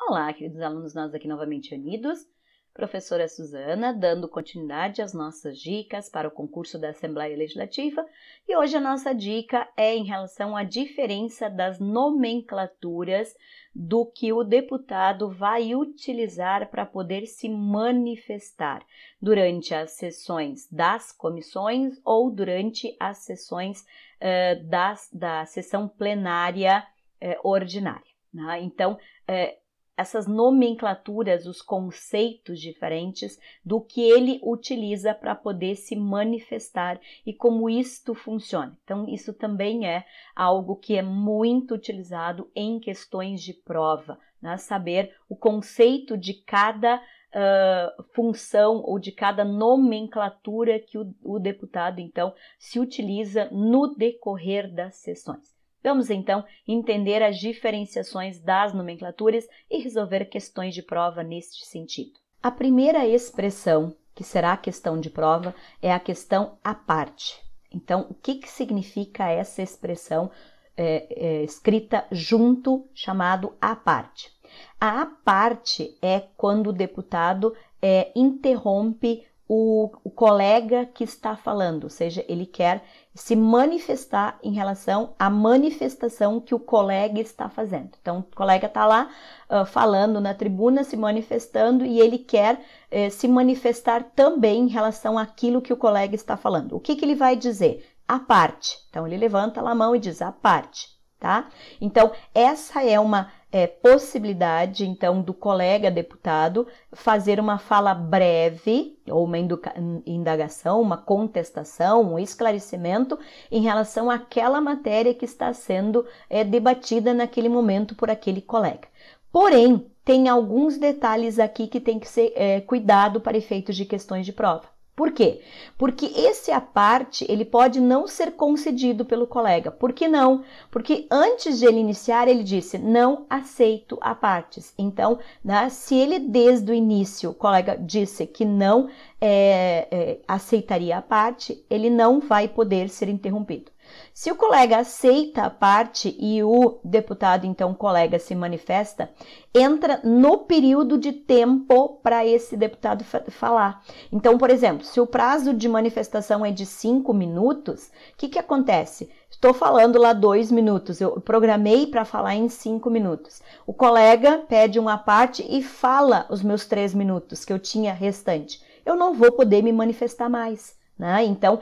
Olá, queridos alunos, nós aqui novamente unidos, professora Suzana, dando continuidade às nossas dicas para o concurso da Assembleia Legislativa, e hoje a nossa dica é em relação à diferença das nomenclaturas do que o deputado vai utilizar para poder se manifestar durante as sessões das comissões ou durante as sessões da sessão plenária ordinária. Né? Então, essas nomenclaturas, os conceitos diferentes do que ele utiliza para poder se manifestar e como isto funciona. Então, isso também é algo que é muito utilizado em questões de prova, né? Saber o conceito de cada função ou de cada nomenclatura que o deputado, então, se utiliza no decorrer das sessões. Vamos, então, entender as diferenciações das nomenclaturas e resolver questões de prova neste sentido. A primeira expressão, que será a questão de prova, é a questão à parte. Então, o que significa essa expressão escrita junto, chamado à parte? A à parte é quando o deputado interrompe o colega que está falando, ou seja, ele quer se manifestar em relação à manifestação que o colega está fazendo. Então, o colega está lá falando na tribuna, se manifestando, e ele quer se manifestar também em relação àquilo que o colega está falando. O que ele vai dizer? À parte. Então, ele levanta lá a mão e diz à parte, tá? Então, essa é uma possibilidade, então, do colega deputado fazer uma fala breve, ou uma indagação, uma contestação, um esclarecimento em relação àquela matéria que está sendo debatida naquele momento por aquele colega. Porém, tem alguns detalhes aqui que tem que ser cuidado para efeitos de questões de prova. Por quê? Porque esse à parte, ele pode não ser concedido pelo colega. Por que não? Porque antes de ele iniciar, ele disse, não aceito à partes. Então, né, se ele desde o início, o colega disse que não aceitaria a parte, ele não vai poder ser interrompido. Se o colega aceita a parte e o deputado, então, colega, se manifesta, entra no período de tempo para esse deputado falar. Então, por exemplo, se o prazo de manifestação é de 5 minutos, o que acontece? Estou falando lá 2 minutos, eu programei para falar em 5 minutos. O colega pede uma parte e fala os meus 3 minutos que eu tinha restante. Eu não vou poder me manifestar mais. Né? Então,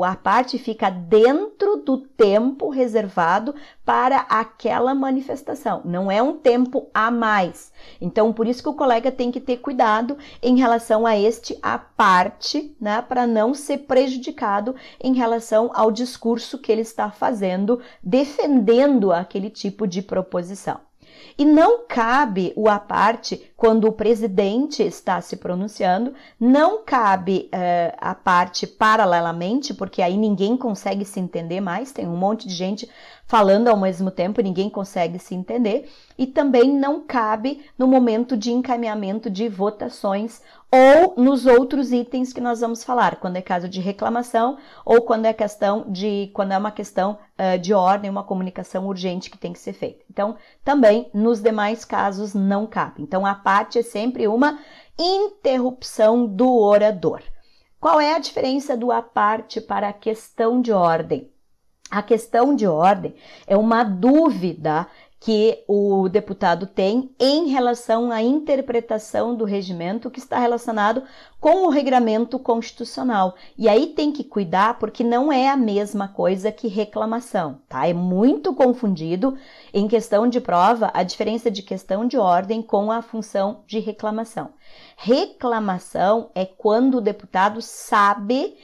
a parte fica dentro do tempo reservado para aquela manifestação, não é um tempo a mais. Então, por isso que o colega tem que ter cuidado em relação a à parte, né? Para não ser prejudicado em relação ao discurso que ele está fazendo, defendendo aquele tipo de proposição. E não cabe o à parte quando o presidente está se pronunciando, não cabe a parte paralelamente, porque aí ninguém consegue se entender mais, tem um monte de gente falando ao mesmo tempo e ninguém consegue se entender, e também não cabe no momento de encaminhamento de votações ou nos outros itens que nós vamos falar, quando é caso de reclamação ou quando é uma questão de ordem, uma comunicação urgente que tem que ser feita. Então, também nos demais casos não cabe. Então, a parte é sempre uma interrupção do orador. Qual é a diferença do à parte para a questão de ordem? A questão de ordem é uma dúvida que o deputado tem em relação à interpretação do regimento que está relacionado com o regramento constitucional. E aí tem que cuidar porque não é a mesma coisa que reclamação, tá? É muito confundido em questão de prova a diferença de questão de ordem com a função de reclamação. Reclamação é quando o deputado sabe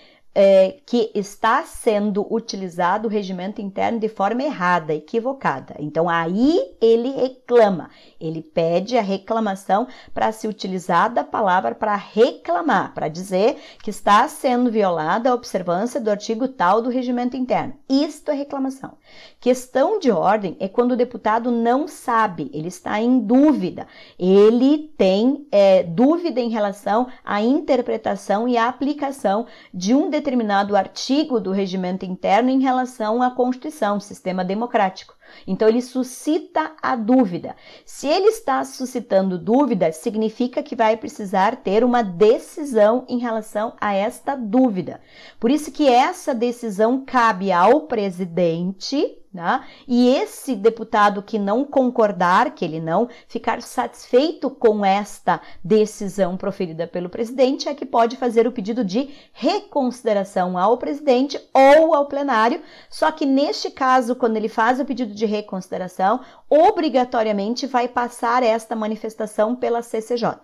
que está sendo utilizado o regimento interno de forma errada, equivocada. Então, aí ele reclama, ele pede a reclamação para se utilizar da palavra para reclamar, para dizer que está sendo violada a observância do artigo tal do regimento interno. Isto é reclamação. Questão de ordem é quando o deputado não sabe, ele está em dúvida, ele tem dúvida em relação à interpretação e à aplicação de um determinado artigo do regimento interno em relação à Constituição, sistema democrático. Então, ele suscita a dúvida. Se ele está suscitando dúvida, significa que vai precisar ter uma decisão em relação a esta dúvida. Por isso que essa decisão cabe ao presidente, né? E esse deputado que não concordar, que ele não ficar satisfeito com esta decisão proferida pelo presidente, é que pode fazer o pedido de reconsideração ao presidente ou ao plenário, só que neste caso, quando ele faz o pedido de reconsideração, obrigatoriamente vai passar esta manifestação pela CCJ.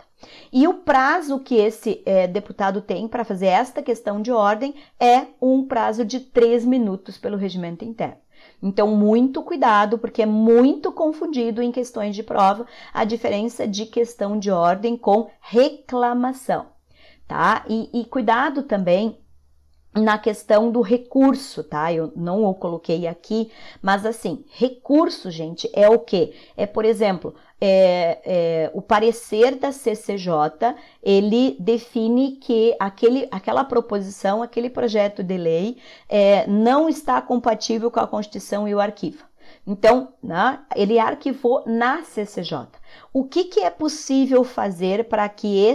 E o prazo que esse deputado tem para fazer esta questão de ordem é um prazo de 3 minutos pelo regimento interno. Então, muito cuidado, porque é muito confundido em questões de prova a diferença de questão de ordem com reclamação, tá? E cuidado também na questão do recurso, tá? Eu não o coloquei aqui, mas assim, recurso, gente, é o quê? É, por exemplo, o parecer da CCJ, ele define que aquela proposição, aquele projeto de lei não está compatível com a Constituição e o arquivo. Então, né, ele arquivou na CCJ. O que é possível fazer para que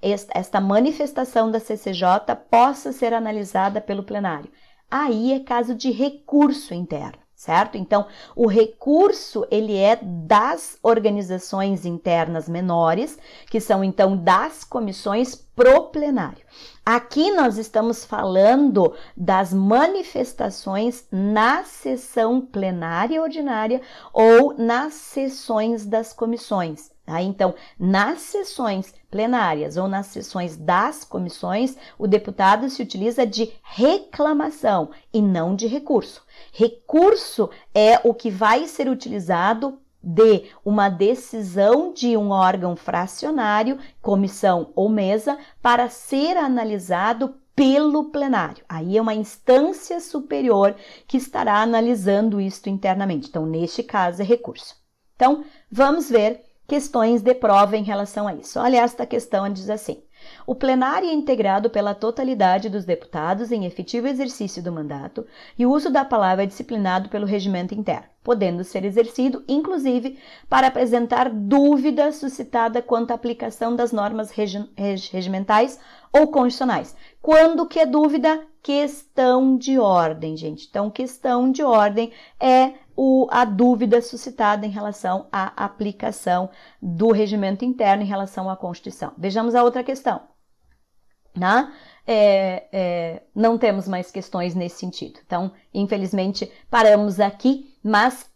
esta manifestação da CCJ possa ser analisada pelo plenário? Aí é caso de recurso interno, certo? Então, o recurso, ele é das organizações internas menores, que são, então, das comissões pro plenário. Aqui nós estamos falando das manifestações na sessão plenária ordinária ou nas sessões das comissões. Tá? Então, nas sessões plenárias ou nas sessões das comissões, o deputado se utiliza de reclamação e não de recurso. Recurso é o que vai ser utilizado de uma decisão de um órgão fracionário, comissão ou mesa, para ser analisado pelo plenário. Aí é uma instância superior que estará analisando isto internamente. Então, neste caso, é recurso. Então, vamos ver questões de prova em relação a isso. Olha, esta questão diz assim: o plenário é integrado pela totalidade dos deputados em efetivo exercício do mandato e o uso da palavra é disciplinado pelo regimento interno, podendo ser exercido, inclusive, para apresentar dúvida suscitada quanto à aplicação das normas regimentais ou constitucionais. Quando que é dúvida? Questão de ordem, gente. Então, questão de ordem é a dúvida suscitada em relação à aplicação do regimento interno em relação à Constituição. Vejamos a outra questão. Né? Não temos mais questões nesse sentido. Então, infelizmente, paramos aqui, mas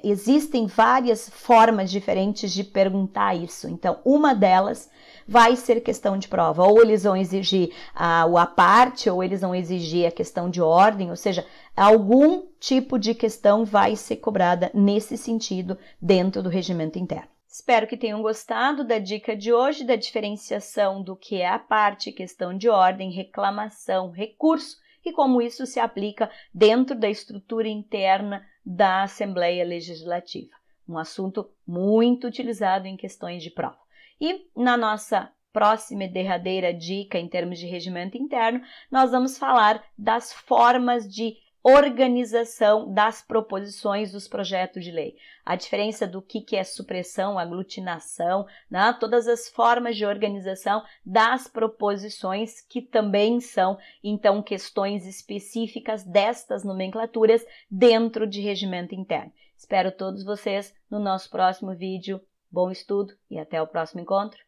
existem várias formas diferentes de perguntar isso. Então, uma delas vai ser questão de prova. Ou eles vão exigir a parte, ou eles vão exigir a questão de ordem, ou seja, algum tipo de questão vai ser cobrada nesse sentido dentro do regimento interno. Espero que tenham gostado da dica de hoje, da diferenciação do que é a parte, questão de ordem, reclamação, recurso e como isso se aplica dentro da estrutura interna da Assembleia Legislativa. Um assunto muito utilizado em questões de prova. E na nossa próxima e derradeira dica em termos de regimento interno, nós vamos falar das formas de organização das proposições dos projetos de lei. A diferença do que é supressão, aglutinação, né? Todas as formas de organização das proposições que também são, então, questões específicas destas nomenclaturas dentro de regimento interno. Espero todos vocês no nosso próximo vídeo. Bom estudo e até o próximo encontro.